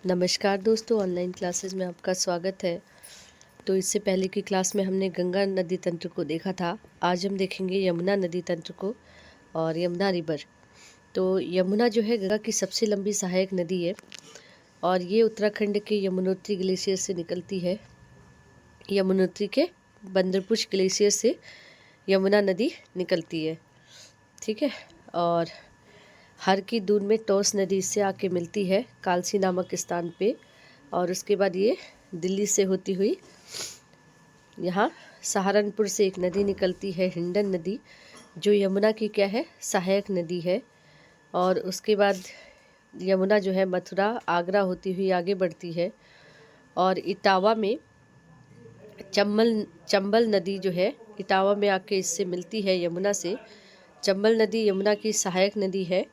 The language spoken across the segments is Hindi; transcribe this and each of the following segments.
नमस्कार दोस्तों, ऑनलाइन क्लासेस में आपका स्वागत है। तो इससे पहले की क्लास में हमने गंगा नदी तंत्र को देखा था। आज हम देखेंगे यमुना नदी तंत्र को और यमुना रिवर। तो यमुना जो है गंगा की सबसे लंबी सहायक नदी है और ये उत्तराखंड के यमुनोत्री ग्लेशियर से निकलती है। यमुनोत्री के बंदरपुश ग्लेशियर से यमुना नदी निकलती है, ठीक है। और हर की दून में टोस नदी इससे आके मिलती है कालसी नामक स्थान पे, और उसके बाद ये दिल्ली से होती हुई यहाँ सहारनपुर से एक नदी निकलती है, हिंडन नदी, जो यमुना की क्या है, सहायक नदी है। और उसके बाद यमुना जो है मथुरा आगरा होती हुई आगे बढ़ती है और इटावा में चंबल नदी जो है इटावा में आके इससे मिलती है यमुना से। चंबल नदी यमुना की सहायक नदी है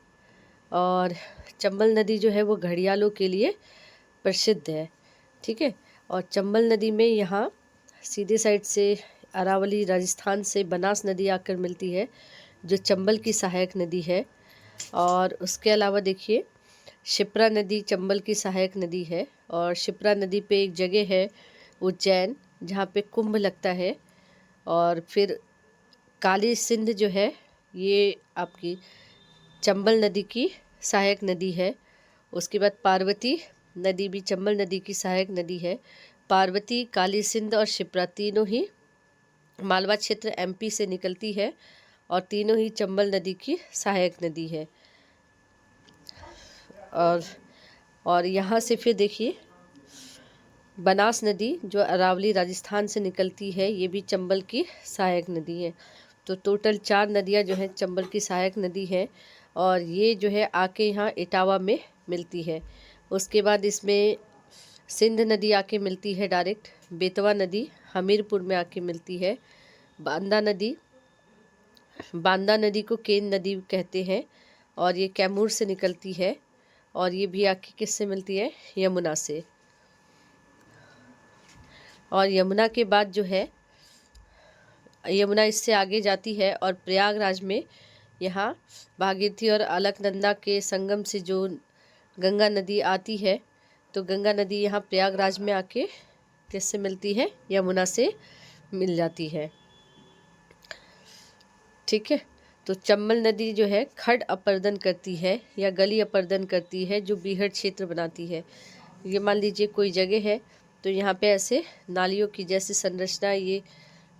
और चंबल नदी जो है वो घड़ियालों के लिए प्रसिद्ध है, ठीक है। और चंबल नदी में यहाँ सीधे साइड से अरावली राजस्थान से बनास नदी आकर मिलती है, जो चंबल की सहायक नदी है। और उसके अलावा देखिए शिप्रा नदी चंबल की सहायक नदी है और शिप्रा नदी पे एक जगह है उज्जैन, जहाँ पे कुंभ लगता है। और फिर काली सिंध जो है ये आपकी चंबल नदी की सहायक नदी है। उसके बाद पार्वती नदी भी चंबल नदी की सहायक नदी है। पार्वती, काली सिंध और शिप्रा तीनों ही मालवा क्षेत्र एमपी से निकलती है और तीनों ही चंबल नदी की सहायक नदी है। और यहाँ से फिर देखिए बनास नदी जो अरावली राजस्थान से निकलती है, ये भी चंबल की सहायक नदी है। तो टोटल 4 नदियाँ जो है चंबल की सहायक नदी है और ये जो है आके यहाँ इटावा में मिलती है। उसके बाद इसमें सिंध नदी आके मिलती है डायरेक्ट। बेतवा नदी हमीरपुर में आके मिलती है। बांदा नदी को केन नदी कहते हैं और ये कैमूर से निकलती है और ये भी आके किससे मिलती है, यमुना से। और यमुना के बाद जो है यमुना इससे आगे जाती है और प्रयागराज में यहाँ भागीरथी और अलकनंदा के संगम से जो गंगा नदी आती है, तो गंगा नदी यहाँ प्रयागराज में आके किससे मिलती है, यमुना से मिल जाती है, ठीक है। तो चंबल नदी जो है खड अपर्दन करती है या गली अपर्दन करती है, जो बीहड़ क्षेत्र बनाती है। ये मान लीजिए कोई जगह है तो यहाँ पे ऐसे नालियों की जैसी संरचना ये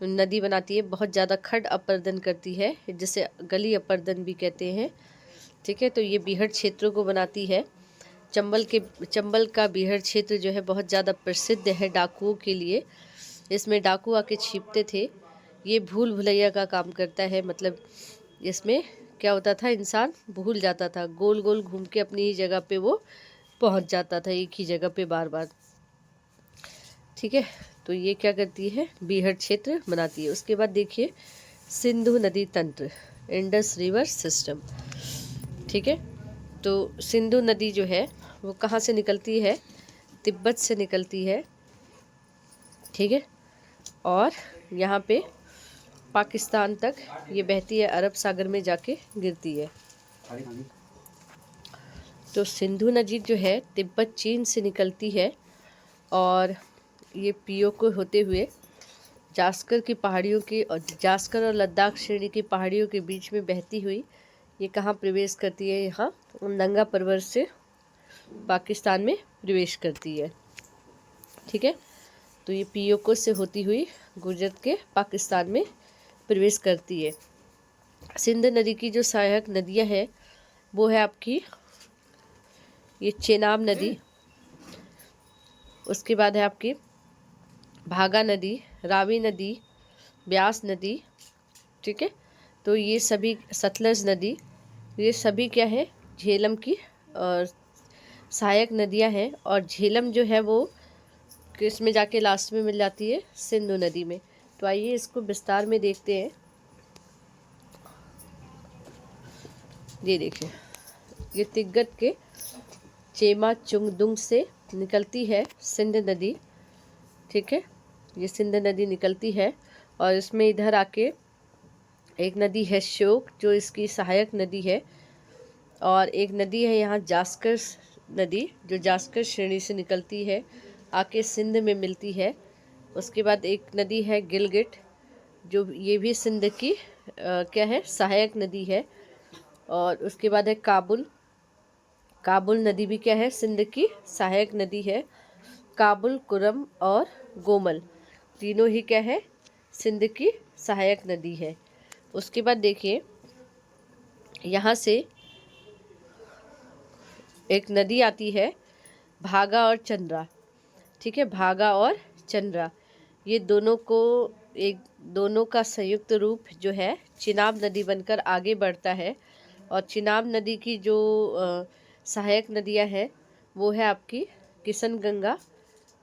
नदी बनाती है, बहुत ज़्यादा खड अपर्दन करती है, जिसे गली अपर्दन भी कहते हैं, ठीक है। तो ये बीहड़ क्षेत्रों को बनाती है। चंबल का बीहड़ क्षेत्र जो है बहुत ज़्यादा प्रसिद्ध है डाकुओं के लिए। इसमें डाकू आके छिपते थे। ये भूल भुलैया का काम करता है, मतलब इसमें क्या होता था, इंसान भूल जाता था, गोल गोल घूम के अपनी ही जगह पे वो पहुंच जाता था, एक ही जगह पे बार बार, ठीक है। तो ये क्या करती है, बीहड़ क्षेत्र बनाती है। उसके बाद देखिए सिंधु नदी तंत्र, इंडस रिवर सिस्टम, ठीक है। तो सिंधु नदी जो है वो कहाँ से निकलती है, तिब्बत से निकलती है, ठीक है। और यहाँ पे पाकिस्तान तक ये बहती है, अरब सागर में जाके गिरती है। तो सिंधु नदी जो है तिब्बत चीन से निकलती है और ये पीओके होते हुए जास्कर की पहाड़ियों की और जास्कर और लद्दाख श्रेणी की पहाड़ियों के बीच में बहती हुई ये कहाँ प्रवेश करती है, यहाँ नंगा पर्वत से पाकिस्तान में प्रवेश करती है, ठीक है। तो ये पीओके से होती हुई गुजरत के पाकिस्तान में प्रवेश करती है। सिंध नदी की जो सहायक नदियाँ हैं वो है आपकी ये चेनाब नदी, उसके बाद है आपकी भागा नदी, रावी नदी, ब्यास नदी, ठीक है। तो ये सभी, सतलज नदी, ये सभी क्या है, झेलम की सहायक नदियां हैं। और झेलम जो है वो किस में जाके लास्ट में मिल जाती है, सिंधु नदी में। तो आइए इसको विस्तार में देखते हैं। ये देखिए ये तिब्बत के चेमा चुंगदुंग से निकलती है सिंध नदी, ठीक है। ये सिंध नदी निकलती है और इसमें इधर आके एक नदी है श्योक जो इसकी सहायक नदी है, और एक नदी है यहाँ जास्कर नदी जो जास्कर श्रेणी से निकलती है, आके सिंध में मिलती है। उसके बाद एक नदी है गिलगिट, जो ये भी सिंध की क्या है, सहायक नदी है। और उसके बाद है काबुल। काबुल नदी भी क्या है, सिंध की सहायक नदी है। काबुल, कुरम और गोमल तीनों ही क्या है, सिंध की सहायक नदी है। उसके बाद देखिए यहाँ से एक नदी आती है भागा और चंद्रा। ठीक है, भागा और चंद्रा, ये दोनों को दोनों का संयुक्त रूप जो है चिनाब नदी बनकर आगे बढ़ता है। और चिनाब नदी की जो सहायक नदियां हैं वो है आपकी किशन गंगा,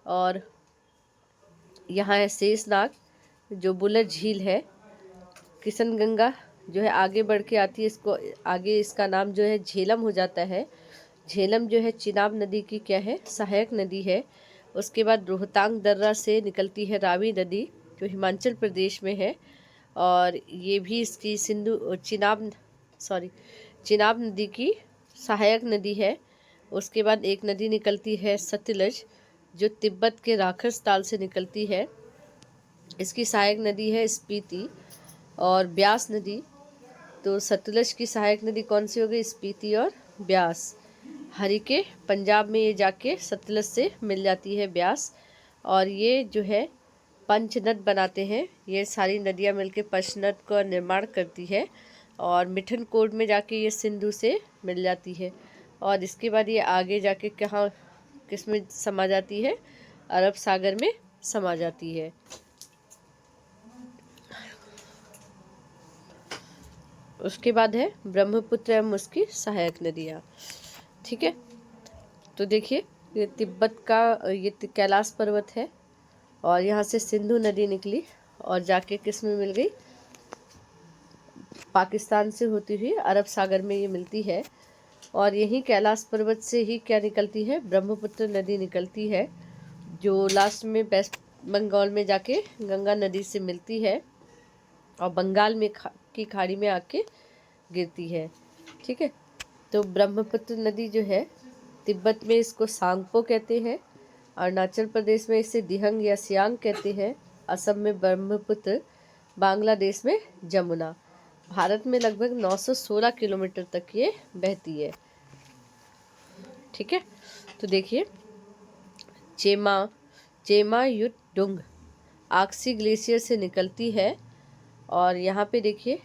और यहाँ है शेषनाग जो बुलर झील है। किशन गंगा जो है आगे बढ़ के आती है, इसको आगे इसका नाम जो है झेलम हो जाता है। झेलम जो है चिनाब नदी की क्या है, सहायक नदी है। उसके बाद रोहतांग दर्रा से निकलती है रावी नदी जो हिमाचल प्रदेश में है, और ये भी इसकी चिनाब नदी की सहायक नदी है। उसके बाद एक नदी निकलती है सतलज जो तिब्बत के राक्षस ताल से निकलती है, इसकी सहायक नदी है स्पीति। और ब्यास नदी, तो सतलज की सहायक नदी कौन सी हो गई, स्पीति और ब्यास। हरिके पंजाब में ये जाके सतलज से मिल जाती है ब्यास, और ये जो है पंचनद बनाते हैं। ये सारी नदियाँ मिलके पंचनद का निर्माण करती है, और मिठनकोट में जाके ये सिंधु से मिल जाती है। और इसके बाद ये आगे जाके कहाँ किस में समा जाती है, अरब सागर में समा जाती है। उसके बाद है ब्रह्मपुत्र एवं उसकी सहायक नदियाँ। ठीक है, तो देखिए ये तिब्बत का ये कैलाश पर्वत है, और यहाँ से सिंधु नदी निकली और जाके किस में मिल गई, पाकिस्तान से होती हुई अरब सागर में ये मिलती है। और यही कैलाश पर्वत से ही क्या निकलती है, ब्रह्मपुत्र नदी निकलती है, जो लास्ट में वेस्ट बंगाल में जाके गंगा नदी से मिलती है और बंगाल में की खाड़ी में आके गिरती है। ठीक है, तो ब्रह्मपुत्र नदी जो है तिब्बत में इसको सांगपो कहते हैं, अरुणाचल प्रदेश में इसे दिहंग या सियांग कहते हैं, असम में ब्रह्मपुत्र, बांग्लादेश में जमुना। भारत में लगभग 916 किलोमीटर तक ये बहती है। ठीक है, तो देखिए चेमा युटडुंग आक्सी ग्लेशियर से निकलती है, और यहाँ पे देखिए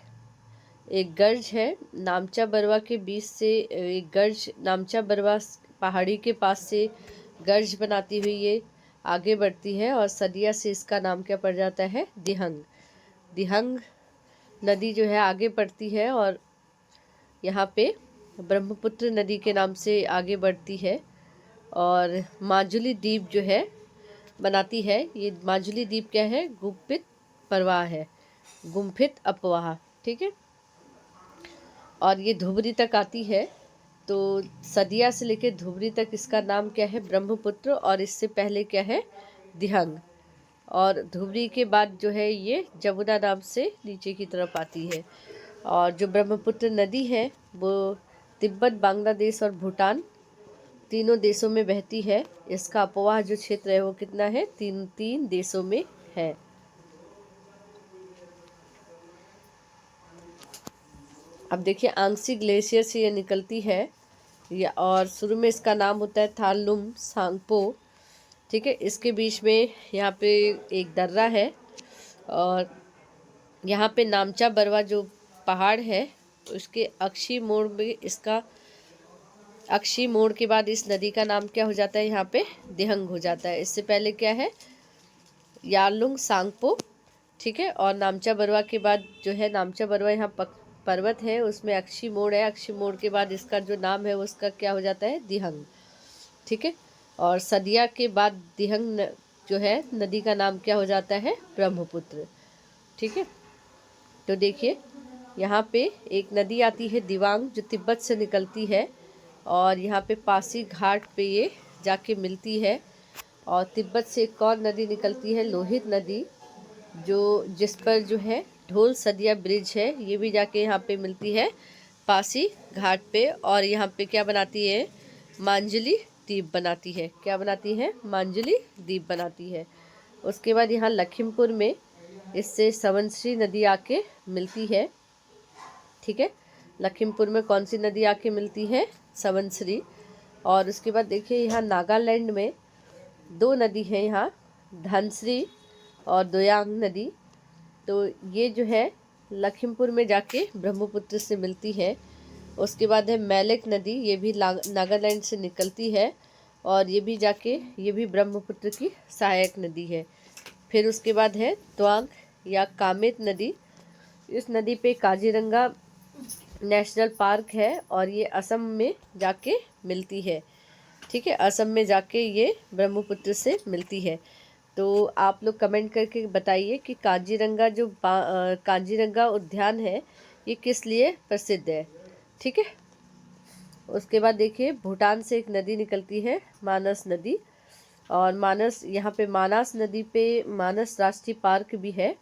एक गर्ज है नामचा बरवा के बीच से, एक गर्ज नामचा बरवा पहाड़ी के पास से गर्ज बनाती हुई ये आगे बढ़ती है, और सदिया से इसका नाम क्या पड़ जाता है, दिहंग। दिहंग नदी जो है आगे बढ़ती है और यहाँ पे ब्रह्मपुत्र नदी के नाम से आगे बढ़ती है, और माजुली द्वीप जो है बनाती है। ये माजुली द्वीप क्या है, गुम्फित प्रवाह है, गुम्फित अपवाह। ठीक है, और ये धुबरी तक आती है, तो सदिया से लेकर धुबरी तक इसका नाम क्या है, ब्रह्मपुत्र, और इससे पहले क्या है, दिहंग। और धुबरी के बाद जो है ये जमुना नाम से नीचे की तरफ आती है। और जो ब्रह्मपुत्र नदी है वो तिब्बत, बांग्लादेश और भूटान तीनों देशों में बहती है। इसका अपवाह जो क्षेत्र है वो कितना है, तीन देशों में है। अब देखिए आंगसी ग्लेशियर से ये निकलती है, और शुरू में इसका नाम होता है थालुम सांगपो। ठीक है, इसके बीच में यहाँ पे एक दर्रा है, और यहाँ पे नामचा बरवा जो पहाड़ है उसके अक्षी मोड़ में इसका अक्षी मोड़ के बाद इस नदी का नाम क्या हो जाता है, यहाँ पे दिहंग हो जाता है। इससे पहले क्या है, यारलुंग सांगपो। ठीक है, और नामचा बरवा के बाद जो है, नामचा बरवा यहाँ पर्वत है, उसमें अक्षी मोड़ है, अक्षी मोड़ के बाद इसका जो नाम है उसका क्या हो जाता है, दिहंग। ठीक है, और सदिया के बाद दिहंग जो है नदी का नाम क्या हो जाता है, ब्रह्मपुत्र। ठीक है, तो देखिए यहाँ पे एक नदी आती है दिवांग जो तिब्बत से निकलती है, और यहाँ पे पासी घाट पे ये जाके मिलती है। और तिब्बत से एक और नदी निकलती है लोहित नदी, जो जिस पर जो है ढोल सदिया ब्रिज है, ये भी जाके यहाँ पे मिलती है पासी घाट पे। और यहाँ पे क्या बनाती है, मांजुली द्वीप बनाती है। क्या बनाती है? मांजुली द्वीप बनाती है। उसके बाद यहाँ लखीमपुर में इससे सवनश्री नदी आके मिलती है। ठीक है, लखीमपुर में कौन सी नदी आके मिलती है? सवनश्री। और उसके बाद देखिए यहाँ नागालैंड में दो नदी है, यहाँ धनश्री और दोयांग नदी। तो ये जो है लखीमपुर में जाके ब्रह्मपुत्र से मिलती है। उसके बाद है मेलक नदी, ये भी नागालैंड से निकलती है और ये भी ब्रह्मपुत्र की सहायक नदी है। फिर उसके बाद है त्वांग या कामेत नदी। इस नदी पे काजीरंगा नेशनल पार्क है और ये असम में जाके मिलती है। ठीक है, असम में जाके ये ब्रह्मपुत्र से मिलती है। तो आप लोग कमेंट करके बताइए कि काजीरंगा उद्यान है ये किस लिए प्रसिद्ध है। ठीक है, उसके बाद देखिए भूटान से एक नदी निकलती है, मानस नदी। और मानस, यहाँ पे मानस नदी पे मानस राष्ट्रीय पार्क भी है।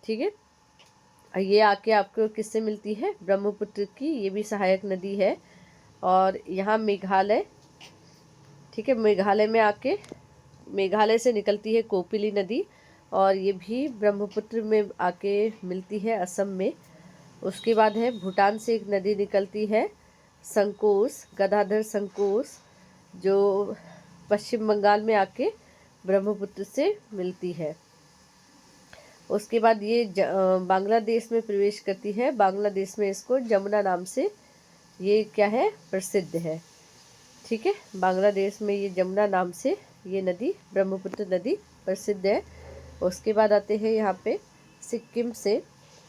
ठीक है, ये आके आपको किससे मिलती है? ब्रह्मपुत्र की, ये भी सहायक नदी है। और यहाँ मेघालय, ठीक है, मेघालय में आके मेघालय से निकलती है कोपिली नदी और ये भी ब्रह्मपुत्र में आके मिलती है असम में। उसके बाद है भूटान से एक नदी निकलती है संकोस, गदाधर संकोस, जो पश्चिम बंगाल में आके ब्रह्मपुत्र से मिलती है। उसके बाद ये बांग्लादेश में प्रवेश करती है। बांग्लादेश में इसको जमुना नाम से ये क्या है? प्रसिद्ध है। ठीक है, बांग्लादेश में ये जमुना नाम से ये नदी, ब्रह्मपुत्र नदी प्रसिद्ध है। उसके बाद आते हैं यहाँ पे सिक्किम से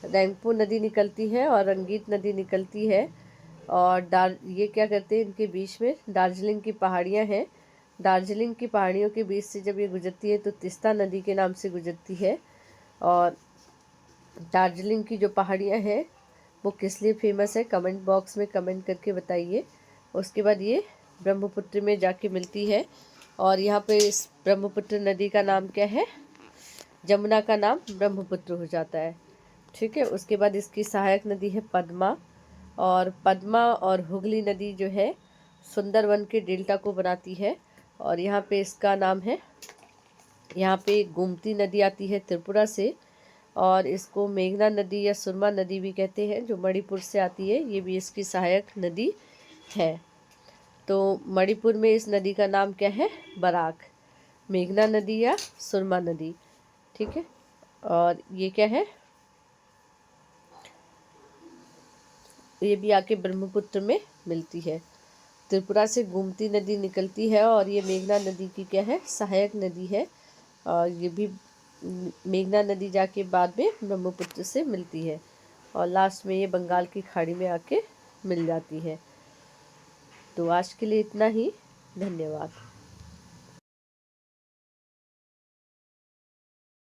रैंगपो नदी निकलती है और रंगीत नदी निकलती है। और ये क्या करते हैं, इनके बीच में दार्जिलिंग की पहाड़ियाँ हैं। दार्जिलिंग की पहाड़ियों के बीच से जब ये गुजरती है तो तिस्ता नदी के नाम से गुजरती है। और दार्जिलिंग की जो पहाड़ियाँ हैं वो किस लिए फेमस है, कमेंट बॉक्स में कमेंट करके बताइए। उसके बाद ये ब्रह्मपुत्र में जाके मिलती है और यहाँ पे इस ब्रह्मपुत्र नदी का नाम क्या है? जमुना का नाम ब्रह्मपुत्र हो जाता है। ठीक है, उसके बाद इसकी सहायक नदी है पद्मा। और पद्मा और हुगली नदी जो है सुंदरवन के डेल्टा को बनाती है। और यहाँ पे इसका नाम है, यहाँ पे गोमती नदी आती है त्रिपुरा से और इसको मेघना नदी या सुरमा नदी भी कहते हैं, जो मणिपुर से आती है। ये भी इसकी सहायक नदी है। तो मणिपुर में इस नदी का नाम क्या है? बराक। मेघना नदी या सुरमा नदी। ठीक है, और ये क्या है? ये भी आके ब्रह्मपुत्र में मिलती है। त्रिपुरा से गोमती नदी निकलती है और ये मेघना नदी की क्या है? सहायक नदी है। और ये भी मेघना नदी जाके बाद में ब्रह्मपुत्र से मिलती है और लास्ट में ये बंगाल की खाड़ी में आके मिल जाती है। तो आज के लिए इतना ही, धन्यवाद।